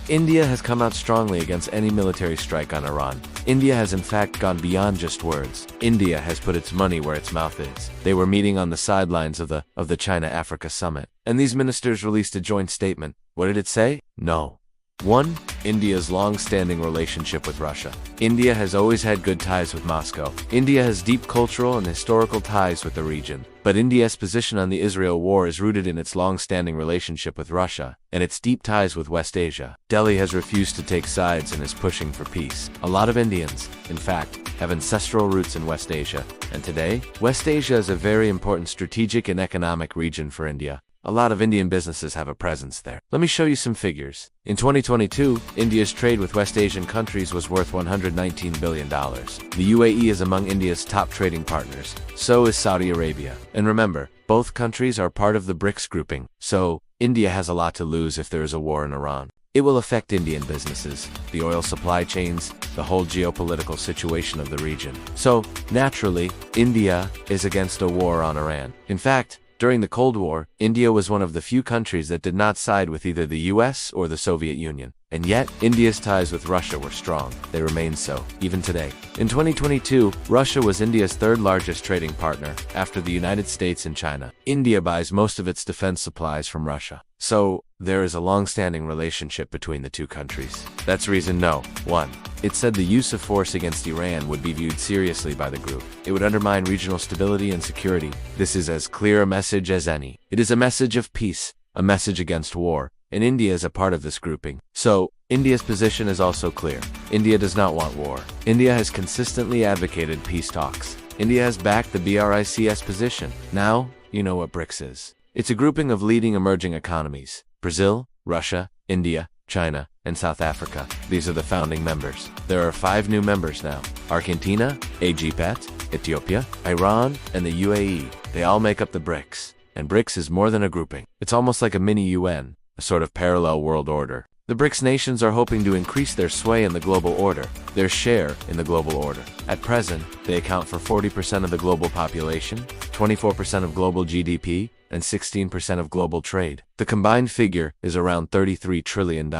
India has come out strongly against any military strike on Iran. India has in fact gone beyond just words. India has put its money where its mouth is. They were meeting on the sidelines of the China-Africa summit, and these ministers released a joint statement. What did it say? No. 1. India's long-standing relationship with Russia. India has always had good ties with Moscow. India has deep cultural and historical ties with the region. But India's position on the Israel war is rooted in its long-standing relationship with Russia and its deep ties with West Asia. Delhi has refused to take sides and is pushing for peace. A lot of Indians, in fact, have ancestral roots in West Asia. And today, West Asia is a very important strategic and economic region for India. A lot of Indian businesses have a presence there. Let me show you some figures. In 2022, India's trade with West Asian countries was worth $119 billion. The UAE is among India's top trading partners. So is Saudi Arabia. And remember, both countries are part of the BRICS grouping. So, India has a lot to lose if there is a war in Iran. It will affect Indian businesses, the oil supply chains, the whole geopolitical situation of the region. So, naturally, India is against a war on Iran. In fact, during the Cold War, India was one of the few countries that did not side with either the US or the Soviet Union. And yet, India's ties with Russia were strong. They remain so, even today. In 2022, Russia was India's third largest trading partner, after the United States and China. India buys most of its defense supplies from Russia. So, there is a long-standing relationship between the two countries. That's reason no. 1. It said the use of force against Iran would be viewed seriously by the group. It would undermine regional stability and security. This is as clear a message as any. It is a message of peace, a message against war, and India is a part of this grouping. So, India's position is also clear. India does not want war. India has consistently advocated peace talks. India has backed the BRICS position. Now, you know what BRICS is. It's a grouping of leading emerging economies. Brazil, Russia, India, China, and South Africa. These are the founding members. There are 5 new members now. Argentina, Egypt, Ethiopia, Iran, and the UAE. They all make up the BRICS. And BRICS is more than a grouping. It's almost like a mini UN, a sort of parallel world order. The BRICS nations are hoping to increase their sway in the global order, their share in the global order. At present, they account for 40% of the global population, 24% of global GDP, and 16% of global trade. The combined figure is around $33 trillion.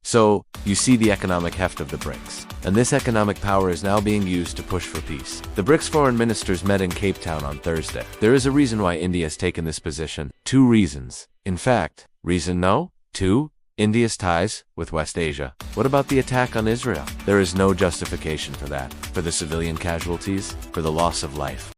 So, you see the economic heft of the BRICS. And this economic power is now being used to push for peace. The BRICS foreign ministers met in Cape Town on Thursday. There is a reason why India has taken this position. 2 reasons. In fact, reason no? 2. India's ties with West Asia. What about the attack on Israel? There is no justification for that. For the civilian casualties, for the loss of life.